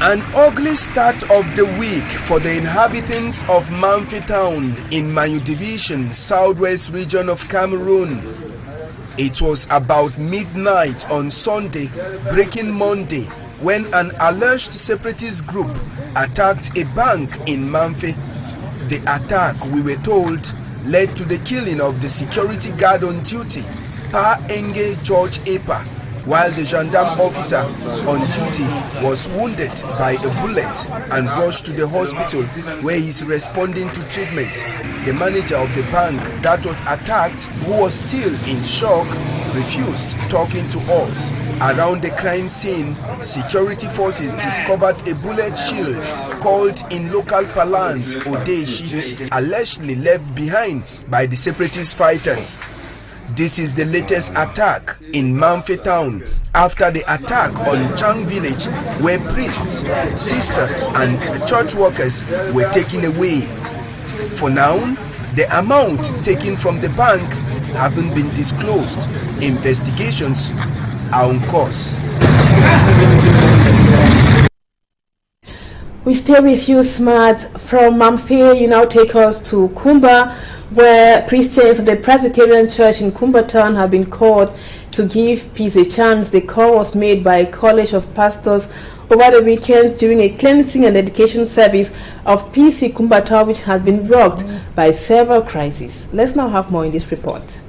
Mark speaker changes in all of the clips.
Speaker 1: An ugly start of the week for the inhabitants of Mamfe town in Manu Division, southwest region of Cameroon. It was about midnight on Sunday, breaking Monday, when an alleged separatist group attacked a bank in Mamfe. The attack, we were told, led to the killing of the security guard on duty, Pa Enge George Epa, while the gendarme officer on duty was wounded by a bullet and rushed to the hospital where he is responding to treatment. The manager of the bank that was attacked, who was still in shock, refused talking to us. Around the crime scene, security forces discovered a bullet shield called in local parlance Odeshi, allegedly left behind by the separatist fighters. This is the latest attack in Mamfe town after the attack on Chang village, where priests, sisters and church workers were taken away. For now, the amount taken from the bank haven't been disclosed. Investigations are on course.
Speaker 2: We stay with you, Smart. From Mamfe, you now take us to Kumba, where Christians of the Presbyterian Church in Kumba town have been called to give peace a chance. The call was made by a college of pastors over the weekends during a cleansing and dedication service of PC Kumba town, which has been rocked by several crises. Let's now have more in this report.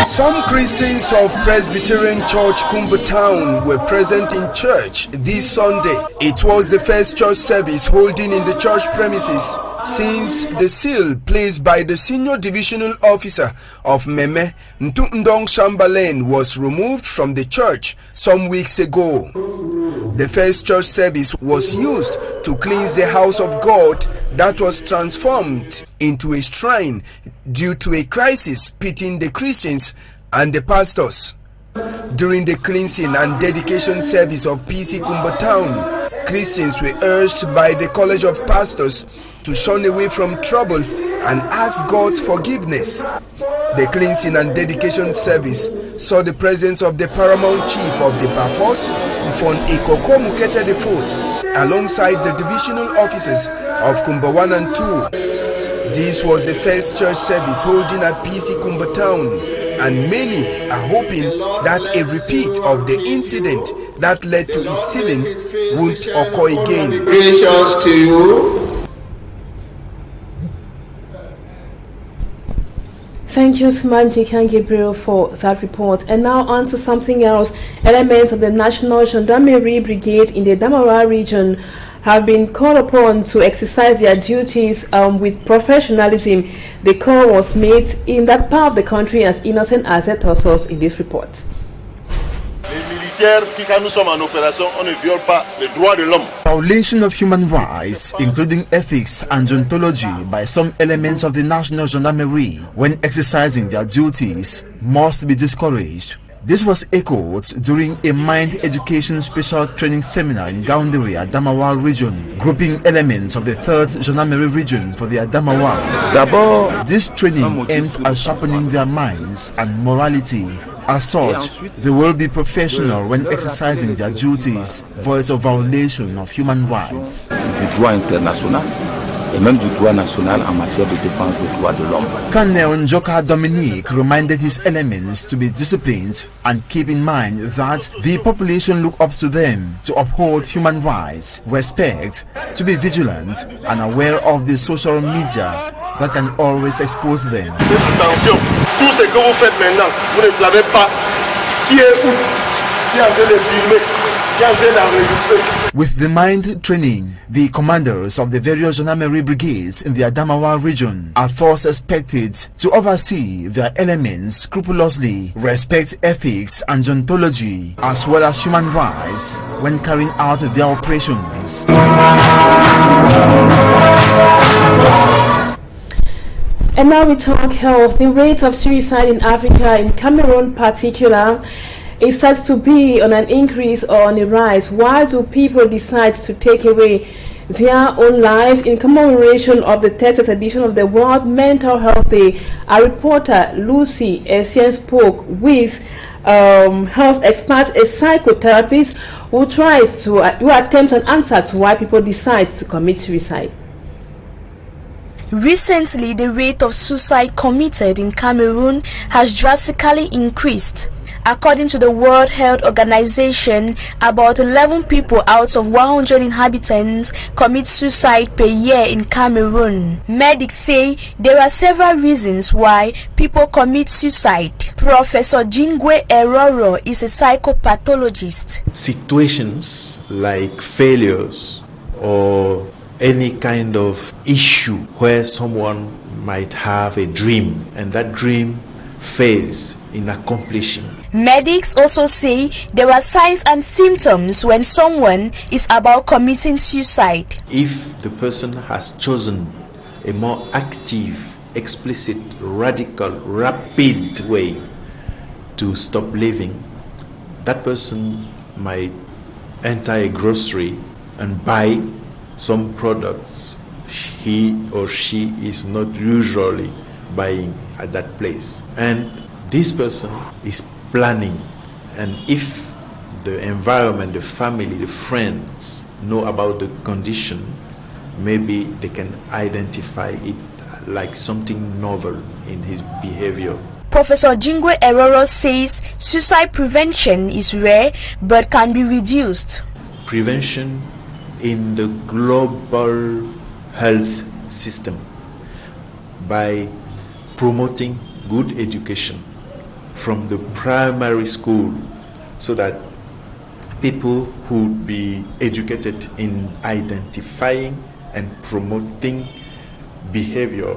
Speaker 1: Some Christians of Presbyterian Church Kumba Town were present in church this Sunday. It was the first church service holding in the church premises since the seal placed by the senior divisional officer of Meme, Ntundong Shambalen, was removed from the church some weeks ago. The first church service was used to cleanse the house of God that was transformed into a shrine due to a crisis pitting the Christians and the pastors. During the cleansing and dedication service of PC Kumba Town, Christians were urged by the College of Pastors to shun away from trouble and ask God's forgiveness. The cleansing and dedication service saw the presence of the paramount chief of the Bafos, Fon Ekoko Mukete IV, alongside the divisional officers of Kumba 1 and 2. This was the first church service holding at PC Kumba Town, and many are hoping that a repeat of the incident that led to its sealing won't occur again.
Speaker 3: Gracious to you.
Speaker 2: Thank you, Smanji Khan Gabriel, for that report. And now on to something else. Elements of the National Gendarmerie Brigade in the Damara region have been called upon to exercise their duties with professionalism. The call was made in that part of the country, as Innocent Azet tells us in this report.
Speaker 4: Violation of human rights, including ethics and deontology by some elements of the National Gendarmerie when exercising their duties, must be discouraged. This was echoed during a Mind Education Special Training Seminar in Gaundere, Adamawa region, grouping elements of the 3rd Gendarmerie region for the Adamawa. This training aims at sharpening their minds and morality. As such, they will be professional when exercising their duties, voice of violation of human rights.
Speaker 5: Du droit international et même du droit national en matière de défense des droits de l'homme.
Speaker 4: Colonel Njoka Dominique reminded his elements to be disciplined and keep in mind that the population look up to them to uphold human rights, respect, to be vigilant and aware of the social media that can always expose them.
Speaker 6: Attention, tout ce que vous faites maintenant, vous ne savez pas qui est où, qui est en train de filmer, qui est en train d'enregistrer.
Speaker 4: With the mind training, the commanders of the various gendarmerie brigades in the Adamawa region are thus expected to oversee their elements scrupulously, respect ethics and deontology, as well as human rights when carrying out their operations.
Speaker 2: And now we talk health. The rate of suicide in Africa, in Cameroon in particular, is said to be on an increase or on a rise. Why do people decide to take away their own lives in commemoration of the 30th edition of the World Mental Health Day? Our reporter Lucy Essien spoke with health expert, a psychotherapist who attempts an answer to why people decide to commit suicide.
Speaker 7: Recently, the rate of suicide committed in Cameroon has drastically increased. According to the World Health Organization, about 11 people out of 100 inhabitants commit suicide per year in Cameroon. Medics say there are several reasons why people commit suicide. Professor Jingwe Eroro is a psychopathologist.
Speaker 8: Situations like failures or any kind of issue where someone might have a dream and that dream fails in accomplishing.
Speaker 7: Medics also say there are signs and symptoms when someone is about committing suicide.
Speaker 8: If the person has chosen a more active, explicit, radical, rapid way to stop living, that person might enter a grocery and buy some products he or she is not usually buying at that place. And this person is planning, and if the environment, the family, the friends know about the condition, maybe they can identify it like something novel in his behavior.
Speaker 7: Professor Jingwe Eroro says suicide prevention is rare but can be reduced.
Speaker 8: Prevention in the global health system by promoting good education from the primary school, so that people who be educated in identifying and promoting behavior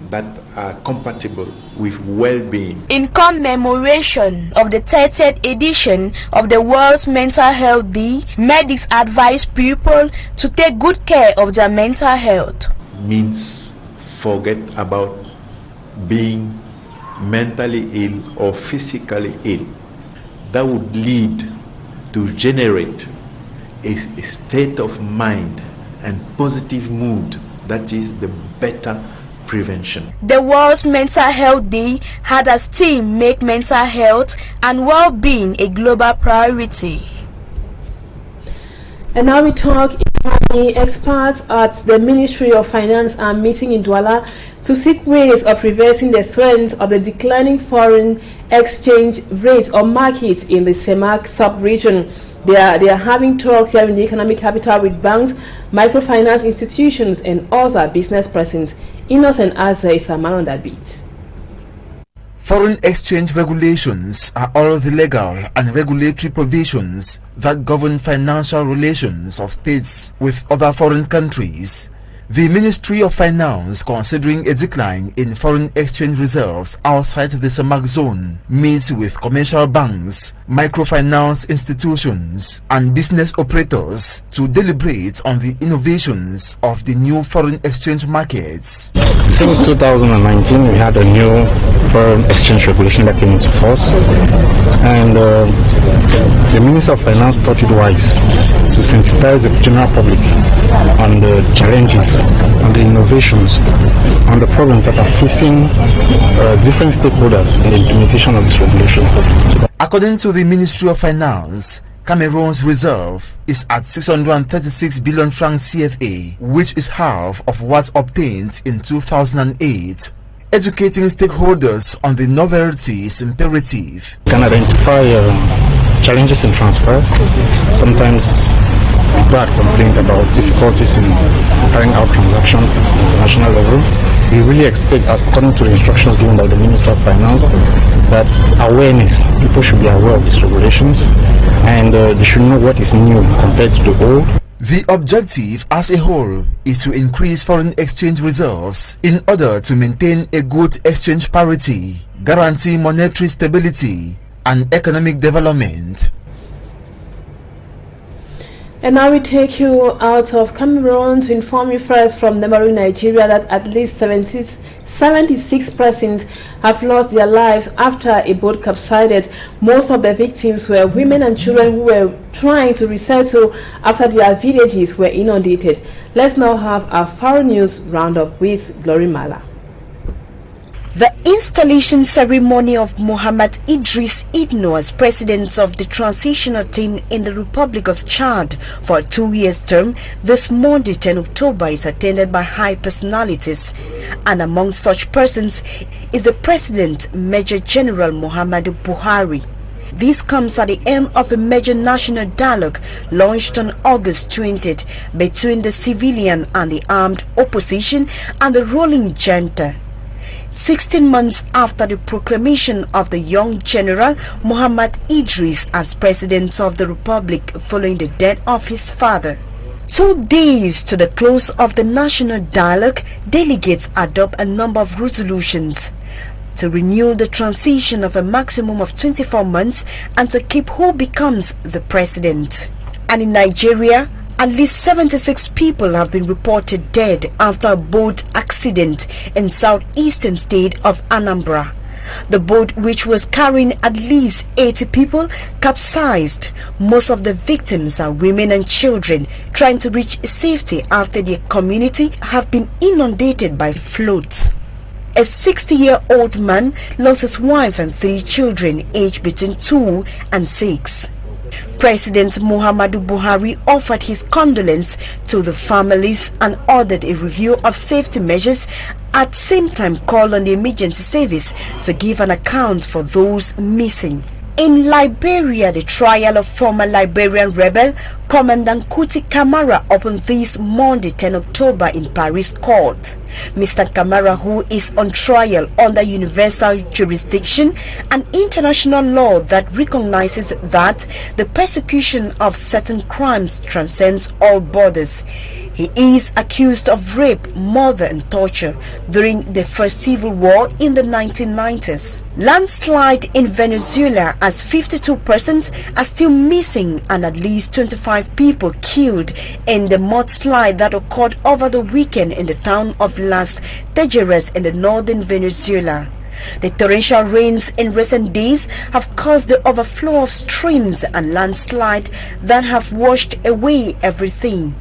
Speaker 8: that are compatible with well-being.
Speaker 7: In commemoration of the 30th edition of the World's Mental Health Day, medics advise people to take good care of their mental health.
Speaker 8: Means forget about being mentally ill or physically ill. That would lead to generate a state of mind and positive mood that is the better prevention.
Speaker 7: The World's Mental Health Day had as theme make mental health and well-being a global priority.
Speaker 2: And now we talk economy. Experts at the Ministry of Finance are meeting in Douala to seek ways of reversing the trend of the declining foreign exchange rate or market in the CEMAC sub-region. They are having talks here in the economic capital with banks, microfinance institutions, and other business persons. Innocent Azza is a man on that beat.
Speaker 4: Foreign exchange regulations are all the legal and regulatory provisions that govern financial relations of states with other foreign countries. The Ministry of Finance, considering a decline in foreign exchange reserves outside the CEMAC zone, meets with commercial banks, microfinance institutions, and business operators to deliberate on the innovations of the new foreign exchange markets.
Speaker 9: Since 2019, we had a new foreign exchange regulation that came into force, and the Minister of Finance thought it wise to sensitize the general public on the challenges, on the innovations, on the problems that are facing different stakeholders in the implementation of this regulation.
Speaker 4: According to the Ministry of Finance, Cameroon's reserve is at 636 billion francs CFA, which is half of what obtained in 2008. Educating stakeholders on the novelty is imperative.
Speaker 9: You can identify challenges in transfers. Sometimes people had complained about difficulties in carrying out transactions at the international level. We really expect, according to the instructions given by the Minister of Finance, that awareness, people should be aware of these regulations, and they should know what is new compared to the old.
Speaker 4: The objective as a whole is to increase foreign exchange reserves in order to maintain a good exchange parity, guarantee monetary stability, and economic development.
Speaker 2: And now we take you out of Cameroon to inform you first from Nemaru, Nigeria, that at least 76 persons have lost their lives after a boat capsized. Most of the victims were women and children who were trying to resettle after their villages were inundated. Let's now have our foreign news roundup with Glory Mala.
Speaker 10: The installation ceremony of Muhammad Idris Itno as president of the transitional team in the Republic of Chad for a 2-year term this Monday 10 October is attended by high personalities, and among such persons is the President Major General Muhammadu Buhari. This comes at the end of a major national dialogue launched on August 20th between the civilian and the armed opposition and the ruling junta. 16 months after the proclamation of the young general Muhammad Idris as president of the Republic following the death of his father. 2 days to the close of the national dialogue, delegates adopt a number of resolutions to renew the transition of a maximum of 24 months and to keep who becomes the president. And in Nigeria, at least 76 people have been reported dead after a boat accident in southeastern state of Anambra. The boat, which was carrying at least 80 people, capsized. Most of the victims are women and children trying to reach safety after their community have been inundated by floods. A 60-year-old man lost his wife and 3 children aged between 2 and 6. President Muhammadu Buhari offered his condolence to the families and ordered a review of safety measures. At the same time, called on the emergency service to give an account for those missing. In Liberia, the trial of former Liberian rebel Commandant Kuti Kamara opened this Monday 10 October in Paris court. Mr. Kamara, who is on trial under universal jurisdiction, an international law that recognizes that the persecution of certain crimes transcends all borders. He is accused of rape, murder and torture during the first civil war in the 1990s. Landslide in Venezuela, as 52 persons are still missing and at least 25 people killed in the mudslide that occurred over the weekend in the town of Las Tejeras in the northern Venezuela. The torrential rains in recent days have caused the overflow of streams and landslide that have washed away everything.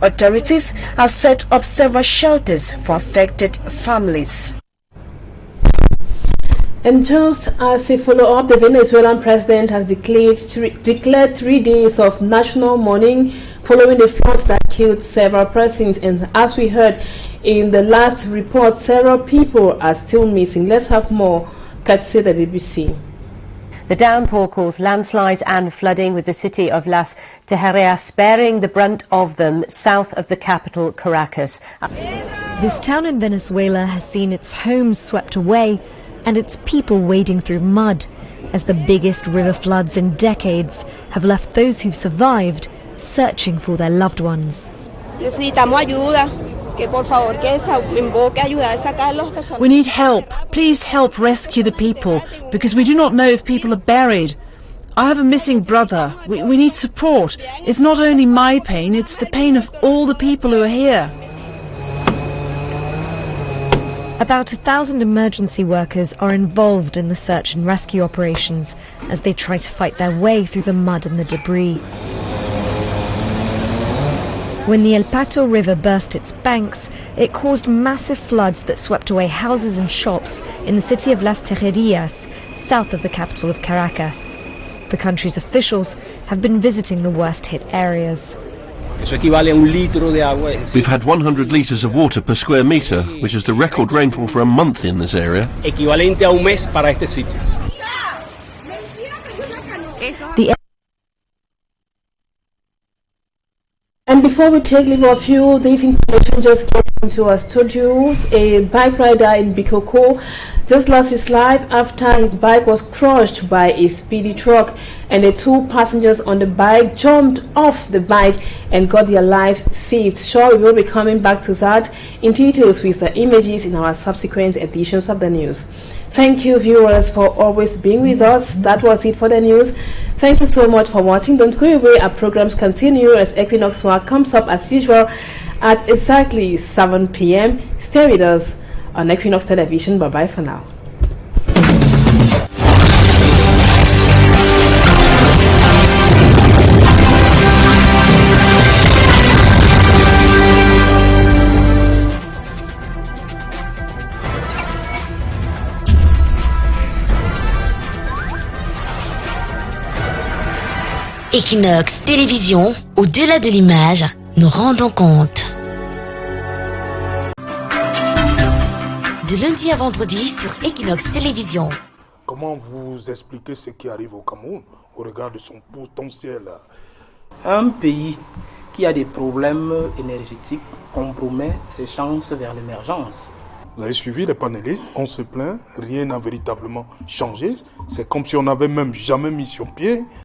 Speaker 10: Authorities have set up several shelters for affected families.
Speaker 2: And just as a follow-up, the Venezuelan president has declared 3 days of national mourning following the floods that killed several persons. And as we heard in the last report, several people are still missing. Let's have more, courtesy the BBC.
Speaker 11: The downpour caused landslides and flooding, with the city of Las Tejeras bearing the brunt of them south of the capital, Caracas.
Speaker 12: This town in Venezuela has seen its homes swept away and its people wading through mud, as the biggest river floods in decades have left those who've survived searching for their loved ones.
Speaker 13: We need help. Please help rescue the people, because we do not know if people are buried. I have a missing brother. We need support. It's not only my pain, it's the pain of all the people who are here.
Speaker 12: About 1,000 emergency workers are involved in the search and rescue operations as they try to fight their way through the mud and the debris. When the El Pato River burst its banks, it caused massive floods that swept away houses and shops in the city of Las Tejeras, south of the capital of Caracas. The country's officials have been visiting the worst-hit areas.
Speaker 14: We've had 100 litres of water per square metre, which is the record rainfall for a month in this area.
Speaker 2: And before we take leave of you, this information just gets into our studios. A bike rider in Bikoko just lost his life after his bike was crushed by a speedy truck, and the 2 passengers on the bike jumped off the bike and got their lives saved. Sure, we will be coming back to that in details with the images in our subsequent editions of the news. Thank you, viewers, for always being with us. That was it for the news. Thank you so much for watching. Don't go away. Our programs continue as Equinoxe comes up as usual at exactly 7 p.m. Stay with us on Equinoxe Television. Bye-bye for now.
Speaker 15: Equinoxe Télévision, au-delà de l'image, nous rendons compte. De lundi à vendredi sur Equinoxe Télévision.
Speaker 16: Comment vous expliquez ce qui arrive au Cameroun au regard de son potentiel?
Speaker 17: Un pays qui a des problèmes énergétiques compromet ses chances vers l'émergence.
Speaker 16: Vous avez suivi les panélistes, on se plaint, rien n'a véritablement changé. C'est comme si on n'avait même jamais mis sur pied